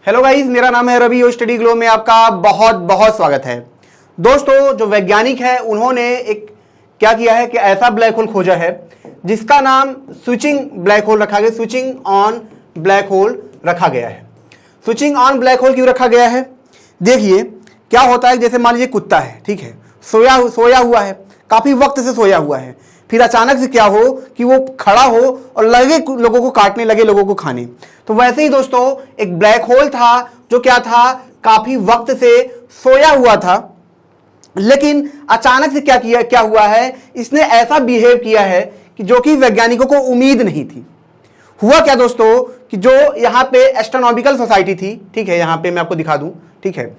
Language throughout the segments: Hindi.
हेलो गाइस, मेरा नाम है रवि और स्टडी ग्लो में आपका बहुत बहुत स्वागत है। दोस्तों, जो वैज्ञानिक है उन्होंने एक क्या किया है कि ऐसा ब्लैक होल खोजा है जिसका नाम स्विचिंग ब्लैक होल रखा गया, स्विचिंग ऑन ब्लैक होल रखा गया है। स्विचिंग ऑन ब्लैक होल क्यों रखा गया है? देखिए क्या होता है, जैसे मान लीजिए कुत्ता है, ठीक है, सोया हुआ है, काफी वक्त से सोया हुआ है, फिर अचानक से क्या हो कि वो खड़ा हो और लगे लोगों को काटने लगे, लोगों को खाने। तो वैसे ही दोस्तों एक ब्लैक होल था जो क्या था, काफी वक्त से सोया हुआ था, लेकिन अचानक से क्या हुआ है, इसने ऐसा बिहेव किया है कि जो कि वैज्ञानिकों को उम्मीद नहीं थी। हुआ क्या दोस्तों कि जो यहाँ पे एस्ट्रोनॉमिकल सोसाइटी थी, ठीक है, यहाँ पे मैं आपको दिखा दूं, ठीक है,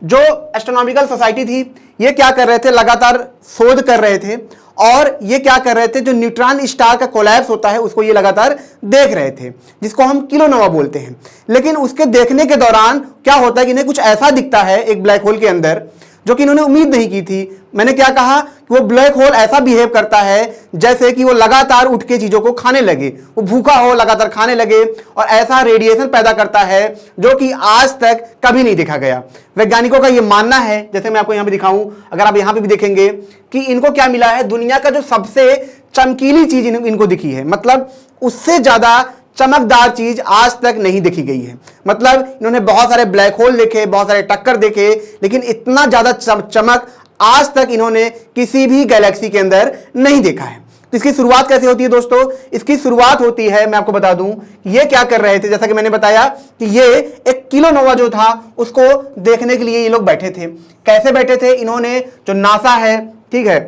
जो एस्ट्रोनॉमिकल सोसाइटी थी ये क्या कर रहे थे, लगातार शोध कर रहे थे और ये क्या कर रहे थे, जो न्यूट्रॉन स्टार का कोलैप्स होता है उसको ये लगातार देख रहे थे, जिसको हम किलोनोवा बोलते हैं। लेकिन उसके देखने के दौरान क्या होता है कि इन्हें कुछ ऐसा दिखता है एक ब्लैक होल के अंदर जो कि इन्होंने उम्मीद नहीं की थी। मैंने क्या कहा कि वो ब्लैक होल ऐसा बिहेव करता है जैसे कि वो लगातार उठ के चीजों को खाने लगे, वो भूखा हो लगातार खाने लगे और ऐसा रेडिएशन पैदा करता है जो कि आज तक कभी नहीं देखा गया। वैज्ञानिकों का ये मानना है, जैसे मैं आपको यहां पे दिखाऊं, अगर आप यहां पे भी देखेंगे कि इनको क्या मिला है, दुनिया का जो सबसे चमकीली चीज इनको दिखी है, मतलब उससे ज्यादा चमकदार चीज आज तक नहीं देखी गई है। मतलब इन्होंने बहुत सारे ब्लैक होल देखे, बहुत सारे टक्कर देखे, लेकिन इतना ज्यादा चमक आज तक इन्होंने किसी भी गैलेक्सी के अंदर नहीं देखा है। तो इसकी शुरुआत कैसे होती है दोस्तों? इसकी शुरुआत होती है, मैं आपको बता दूं, ये क्या कर रहे थे, जैसा कि मैंने बताया कि ये एक किलोनोवा जो था उसको देखने के लिए ये लोग बैठे थे। कैसे बैठे थे? इन्होंने जो नासा है, ठीक है,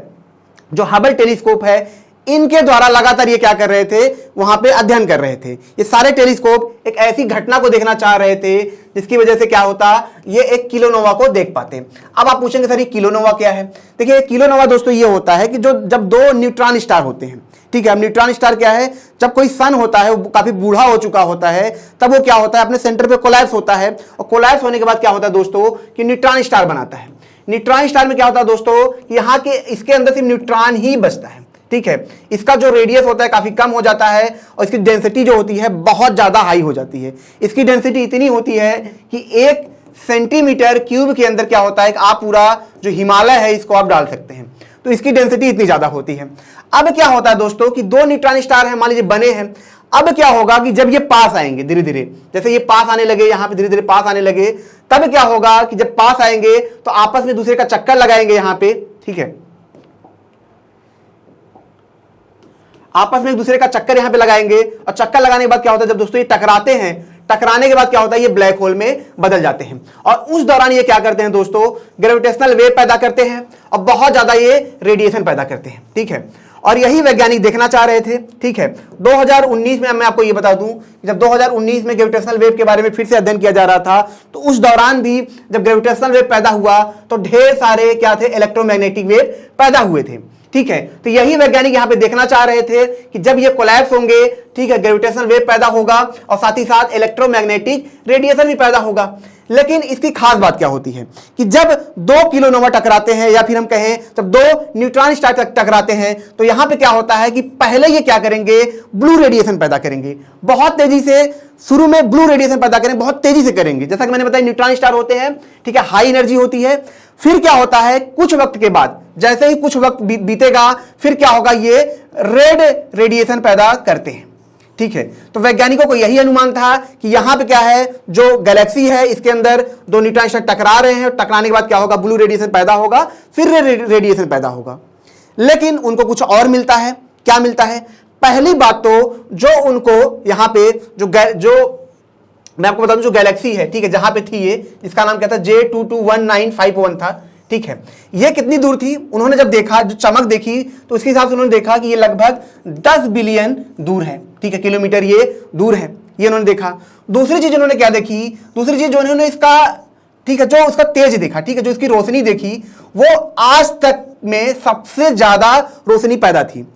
जो हबल टेलीस्कोप है, इनके द्वारा लगातार ये क्या कर रहे थे, वहां पे अध्ययन कर रहे थे। ये सारे टेलीस्कोप एक ऐसी घटना को देखना चाह रहे थे जिसकी वजह से क्या होता, ये एक किलोनोवा को देख पाते। अब आप पूछेंगे सर ये किलोनोवा क्या है? देखिए किलोनोवा दोस्तों ये होता है कि जो जब दो न्यूट्रॉन स्टार होते हैं, ठीक है, अब न्यूट्रॉन स्टार क्या है, जब कोई सन होता है वो काफी बूढ़ा हो चुका होता है, तब वो क्या होता है, अपने सेंटर पे कोलैप्स होता है और कोलैप्स होने के बाद क्या होता है दोस्तों कि न्यूट्रॉन स्टार बनाता है। न्यूट्रॉन स्टार में क्या होता है दोस्तों, यहाँ के इसके अंदर सिर्फ न्यूट्रॉन ही बचता है, ठीक है। इसका जो रेडियस होता है काफी कम हो जाता है और इसकी डेंसिटी जो होती है बहुत ज्यादा हाई हो जाती है। इसकी डेंसिटी इतनी होती है कि 1 सेंटीमीटर क्यूब के अंदर क्या होता है कि आप पूरा जो हिमालय है इसको आप डाल सकते हैं। तो इसकी डेंसिटी इतनी ज्यादा होती है। अब क्या होता है दोस्तों कि दो न्यूट्रॉन स्टार है, मान लीजिए बने हैं। अब क्या होगा कि जब ये पास आएंगे धीरे धीरे, जैसे ये पास आने लगे, यहां पे धीरे धीरे पास आने लगे, तब क्या होगा कि जब पास आएंगे तो आपस में दूसरे का चक्कर लगाएंगे यहां पे, ठीक है, आपस में एक दूसरे का चक्कर यहां पे लगाएंगे और चक्कर लगाने के बाद क्या होता है, जब दोस्तों ये टकराते हैं, टकराने के बाद क्या होता है, ये ब्लैक होल में बदल जाते हैं और उस दौरान ये क्या करते हैं दोस्तों, ग्रेविटेशनल वेव पैदा करते हैं और बहुत ज्यादा ये रेडिएशन पैदा करते हैं, ठीक है। और यही वैज्ञानिक देखना चाह रहे थे, ठीक है। 2019 में मैं आपको ये बता दूं कि जब 2019 में ग्रेविटेशनल वेव के बारे में फिर से अध्ययन किया जा रहा था, तो उस दौरान भी जब ग्रेविटेशनल वेव पैदा हुआ तो ढेर सारे क्या थे, इलेक्ट्रोमैग्नेटिक वेव पैदा हुए थे, ठीक है। तो यही वैज्ञानिक यहां पे देखना चाह रहे थे कि जब ये कोलैप्स होंगे, ठीक है, ग्रेविटेशनल वेव पैदा होगा और साथ ही साथ इलेक्ट्रोमैग्नेटिक रेडिएशन भी पैदा होगा। लेकिन इसकी खास बात क्या होती है कि जब दो किलोनोवा टकराते हैं या फिर हम कहें जब दो न्यूट्रॉन स्टार टकराते हैं, तो यहां पे क्या होता है कि पहले ये क्या करेंगे, ब्लू रेडिएशन पैदा करेंगे, बहुत तेजी से। शुरू में ब्लू रेडिएशन पैदा करेंगे, बहुत तेजी से करेंगे, जैसा कि मैंने बताया न्यूट्रॉन स्टार होते हैं, ठीक है, हाई एनर्जी होती है। फिर क्या होता है, कुछ वक्त के बाद, जैसे ही कुछ वक्त बीतेगा, फिर क्या होगा, ये रेड रेडिएशन पैदा करते हैं, ठीक है। तो वैज्ञानिकों को यही अनुमान था कि यहां पे क्या है, जो गैलेक्सी है इसके अंदर दो न्यूट्रॉन स्टार टकरा रहे हैं, टकराने के बाद क्या होगा, ब्लू रेडिएशन पैदा होगा, फिर रेडिएशन पैदा होगा। लेकिन उनको कुछ और मिलता है। क्या मिलता है? पहली बात तो जो उनको यहां पे जो मैं आपको बता दूं, जो गैलेक्सी है, ठीक है, जहां पे थी ये, इसका नाम क्या था, J221951 था, ठीक है। ये कितनी दूर थी? उन्होंने जब देखा, जो चमक देखी, तो उसके हिसाब से उन्होंने देखा कि ये लगभग 10 बिलियन दूर है, ठीक है, किलोमीटर ये दूर है, ये उन्होंने देखा। दूसरी चीज उन्होंने क्या देखी, दूसरी चीज जो उन्होंने इसका, ठीक है, जो उसका तेज देखा, ठीक है, जो इसकी रोशनी देखी, वो आज तक में सबसे ज्यादा रोशनी पैदा थी।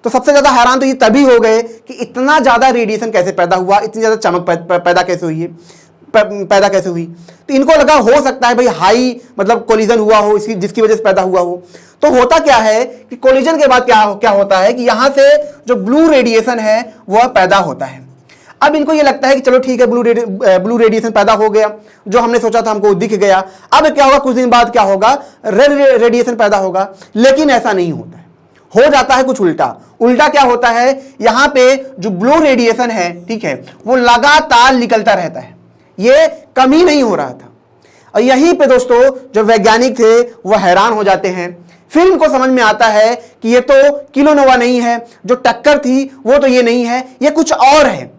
तो सबसे ज्यादा हैरान तो ये तभी हो गए कि इतना ज्यादा रेडिएशन कैसे पैदा हुआ, इतनी ज्यादा चमक पैदा कैसे हुई है, पैदा कैसे हुई। तो इनको लगा हो सकता है भाई हाई मतलब कोलिजन हुआ हो, इसकी जिसकी वजह से पैदा हुआ हो। तो होता क्या है कि कोलिजन के बाद क्या होता है कि यहां से जो ब्लू रेडिएशन है वह पैदा होता है। अब इनको ये लगता है कि चलो ठीक है, ब्लू रेडिएशन पैदा हो गया, जो हमने सोचा था हमको दिख गया। अब क्या होगा, कुछ दिन बाद क्या होगा, रेड रेडिएशन पैदा होगा। लेकिन ऐसा नहीं होता है, हो जाता है कुछ उल्टा। उल्टा क्या होता है, यहां पे जो ब्लू रेडिएशन है, ठीक है, वो लगातार निकलता रहता है, ये कम ही नहीं हो रहा था। और यहीं पे दोस्तों जो वैज्ञानिक थे वो हैरान हो जाते हैं। फिर इनको समझ में आता है कि ये तो किलोनोवा नहीं है, जो टक्कर थी वो तो ये नहीं है, ये कुछ और है।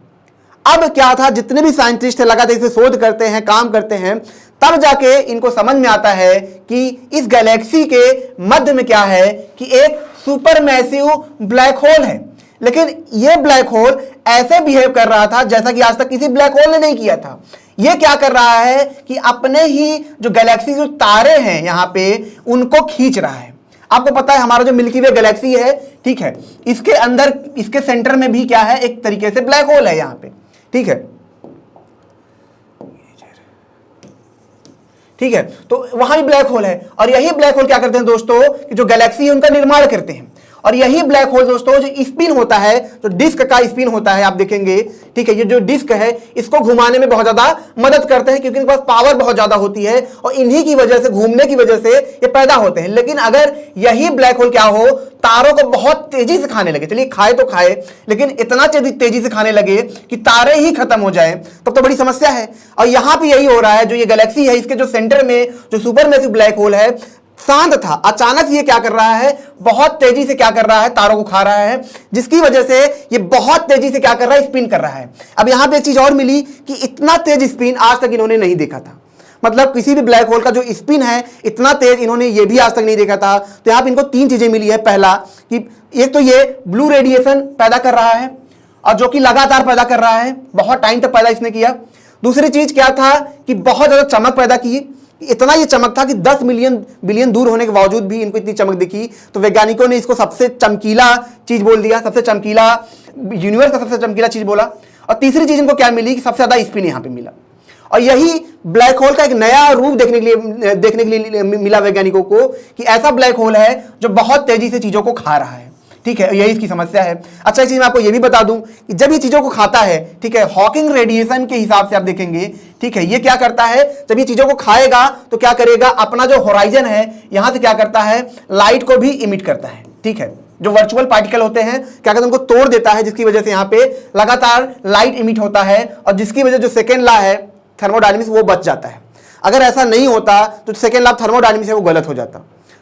अब क्या था, जितने भी साइंटिस्ट थे लगातार इसे शोध करते हैं, काम करते हैं, तब जाके इनको समझ में आता है कि इस गैलेक्सी के मध्य में क्या है कि एक सुपर मैसिव ब्लैक होल है। लेकिन यह ब्लैक होल ऐसे बिहेव कर रहा था जैसा कि आज तक किसी ब्लैक होल ने नहीं किया था। यह क्या कर रहा है कि अपने ही जो गैलेक्सी जो तारे हैं यहां पे, उनको खींच रहा है। आपको पता है हमारा जो मिल्की वे गैलेक्सी है, ठीक है, इसके अंदर, इसके सेंटर में भी क्या है, एक तरीके से ब्लैक होल है यहां पे, ठीक है, ठीक है। तो वहां भी ब्लैक होल है, और यही ब्लैक होल क्या करते हैं दोस्तों, कि जो गैलेक्सी है उनका निर्माण करते हैं। और यही ब्लैक होल दोस्तों जो स्पिन होता है, जो डिस्क का स्पिन होता है, आप देखेंगे, ठीक है, ये जो डिस्क है इसको घुमाने में बहुत ज्यादा मदद करते हैं, क्योंकि इनके पास पावर बहुत ज्यादा होती है और इन्हीं की वजह से, घूमने की वजह से ये पैदा होते हैं। लेकिन अगर यही ब्लैक होल क्या हो, तारों को बहुत तेजी से खाने लगे, चलिए खाए तो खाए, लेकिन इतना तेजी से खाने लगे कि तारे ही खत्म हो जाए, तब तो बड़ी समस्या है। और यहां पर यही हो रहा है, जो ये गैलेक्सी है इसके जो सेंटर में जो सुपर मैसिव ब्लैक होल है शांत था, अचानक ये क्या कर रहा है, बहुत तेजी से क्या कर रहा है, तारों को खा रहा है, जिसकी वजह से ये बहुत तेजी से क्या कर रहा है, स्पिन कर रहा है। अब यहां पे एक चीज और मिली कि इतना तेज स्पिन आज तक इन्होंने नहीं देखा था। मतलब किसी भी ब्लैक होल का जो स्पिन है इतना तेज इन्होंने ये भी आज तक नहीं देखा था। तो यहां पर इनको तीन चीजें मिली है। पहला कि एक तो ये ब्लू रेडिएशन पैदा कर रहा है, और जो कि लगातार पैदा कर रहा है, बहुत टाइम तक पैदा इसने किया। दूसरी चीज क्या था कि बहुत ज्यादा चमक पैदा की, इतना ये चमक था कि 10 बिलियन दूर होने के बावजूद भी इनको इतनी चमक दिखी। तो वैज्ञानिकों ने इसको सबसे चमकीला चीज बोल दिया, सबसे चमकीला, यूनिवर्स का सबसे चमकीला चीज बोला। और तीसरी चीज इनको क्या मिली कि सबसे ज्यादा स्पिन यहां पे मिला। और यही ब्लैक होल का एक नया रूप देखने के लिए मिला वैज्ञानिकों को, कि ऐसा ब्लैक होल है जो बहुत तेजी से चीजों को खा रहा है, ठीक है, यही इसकी समस्या है। अच्छा, एक चीज मैं आपको ये भी बता दूं कि जब ये चीजों को खाता है, ठीक है, हॉकिंग रेडिएशन के हिसाब से आप देखेंगे, ठीक है, ये क्या करता है, जब ये चीजों को खाएगा तो क्या करेगा, अपना जो होराइजन है यहां से क्या करता है, लाइट को भी इमिट करता है, ठीक है, जो वर्चुअल पार्टिकल होते हैं क्या कहते हैं, उनको तोड़ देता है, जिसकी वजह से यहां पे लगातार लाइट इमिट होता है, और जिसकी वजह जो सेकेंड लॉ है थर्मोडायनेमिक्स वो बच जाता है। अगर ऐसा नहीं होता तो सेकेंड लॉ थर्मोडायनेमिक्स है वो गलत हो जाता।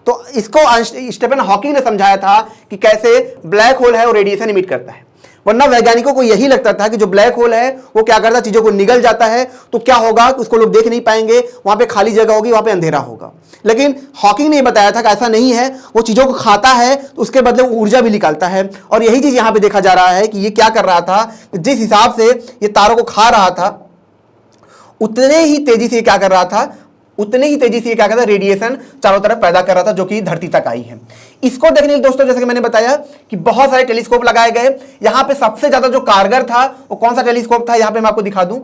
तो इसको स्टीफन हॉकिंग ने समझाया था कि कैसे ब्लैक होल है और रेडिएशन इमिट करता है। वरना वैज्ञानिकों को यही लगता था कि जो ब्लैक होल है वो क्या करता है, चीजों को निगल जाता है, तो क्या होगा, उसको लोग देख नहीं पाएंगे, वहां पे खाली जगह होगी, वहां पे अंधेरा होगा। लेकिन हॉकिंग ने बताया था कि ऐसा नहीं है, वो चीजों को खाता है तो उसके बदले वो ऊर्जा भी निकालता है। और यही चीज यहां पे देखा जा रहा है कि ये क्या कर रहा था, जिस हिसाब से ये तारों को खा रहा था, उतने ही तेजी से क्या कर रहा था, उतने ही तेजी से क्या कहता है, रेडिएशन चारों तरफ पैदा कर रहा था, जो कि धरती तक आई है। इसको देखने के लिए दोस्तों, जैसे कि मैंने बताया कि बहुत सारे टेलीस्कोप लगाए गए। यहां पे सबसे ज्यादा जो कारगर था वो कौन सा टेलीस्कोप था, यहां पे मैं आपको दिखा दूं,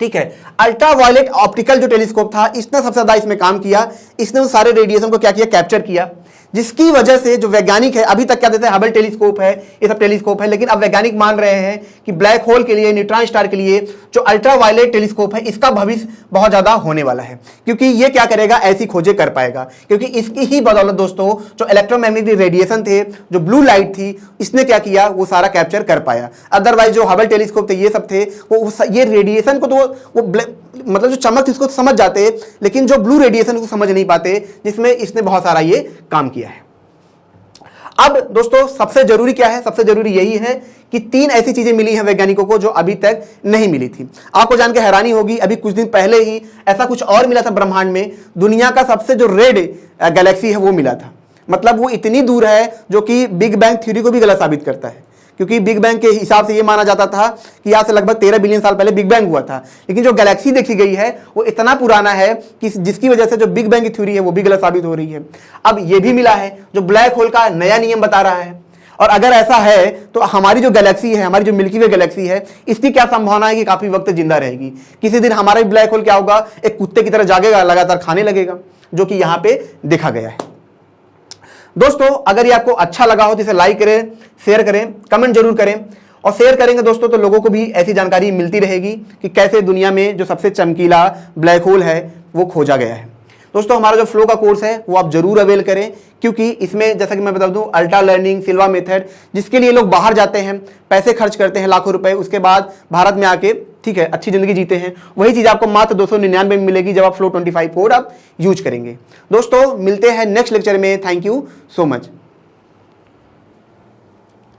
ठीक है, अल्ट्रावायलेट ऑप्टिकल जो टेलीस्कोप था, इसने सबसे ज्यादा इसमें काम किया। इसने उस सारे रेडिएशन को क्या किया, कैप्चर किया, जिसकी वजह से जो वैज्ञानिक है, अभी तक क्या देते हैं, हबल टेलीस्कोप है, ये सब टेलीस्कोप है, लेकिन अब वैज्ञानिक मान रहे हैं कि ब्लैक होल के लिए, न्यूट्रॉन स्टार के लिए जो अल्ट्रावायलेट टेलीस्कोप है, इसका भविष्य बहुत ज्यादा होने वाला है, क्योंकि ये क्या करेगा, ऐसी खोजें कर पाएगा। क्योंकि इसकी ही बदौलत दोस्तों जो इलेक्ट्रोमैग्नेटिक रेडिएशन थे, जो ब्लू लाइट थी, इसने क्या किया, वो सारा कैप्चर कर पाया। अदरवाइज जो हबल टेलीस्कोप थे, ये सब थे, वो ये रेडिएशन को तो वो मतलब जो चमक थी उसको समझ जाते, लेकिन जो ब्लू रेडिएशन को समझ नहीं पाते, जिसमें इसने बहुत सारा ये काम किया है। अब दोस्तों सबसे जरूरी क्या है, सबसे जरूरी यही है कि 3 ऐसी चीजें मिली हैं वैज्ञानिकों को जो अभी तक नहीं मिली थी। आपको जान के हैरानी होगी, अभी कुछ दिन पहले ही ऐसा कुछ और मिला था ब्रह्मांड में, दुनिया का सबसे जो रेड गैलेक्सी है वो मिला था। मतलब वो इतनी दूर है जो कि बिग बैंग थ्योरी को भी गलत साबित करता है, क्योंकि बिग बैंग के हिसाब से ये माना जाता था कि यहाँ से लगभग 13 बिलियन साल पहले बिग बैंग हुआ था। लेकिन जो गैलेक्सी देखी गई है वो इतना पुराना है कि जिसकी वजह से जो बिग बैंग की थ्योरी है वो भी गलत साबित हो रही है। अब ये भी मिला है जो ब्लैक होल का नया नियम बता रहा है। और अगर ऐसा है तो हमारी जो गैलेक्सी है, हमारी जो मिल्की वे गैलेक्सी है, इसकी क्या संभावना है कि काफी वक्त जिंदा रहेगी। किसी दिन हमारा भी ब्लैक होल क्या होगा, एक कुत्ते की तरह जागेगा, लगातार खाने लगेगा, जो कि यहाँ पे देखा गया है। दोस्तों अगर ये आपको अच्छा लगा हो तो इसे लाइक करें, शेयर करें, कमेंट जरूर करें, और शेयर करेंगे दोस्तों तो लोगों को भी ऐसी जानकारी मिलती रहेगी कि कैसे दुनिया में जो सबसे चमकीला ब्लैक होल है वो खोजा गया है। दोस्तों हमारा जो फ्लो का कोर्स है वो आप जरूर अवेल करें, क्योंकि इसमें जैसा कि मैं बता दूं अल्ट्रा लर्निंग सिल्वा मेथड, जिसके लिए लोग बाहर जाते हैं, पैसे खर्च करते हैं लाखों रुपए, उसके बाद भारत में आके ठीक है अच्छी जिंदगी जीते हैं, वही चीज आपको मात्र 299 में मिलेगी जब आप फ्लो 25 कोड आप यूज करेंगे। दोस्तों मिलते हैं नेक्स्ट लेक्चर में। Thank you so much.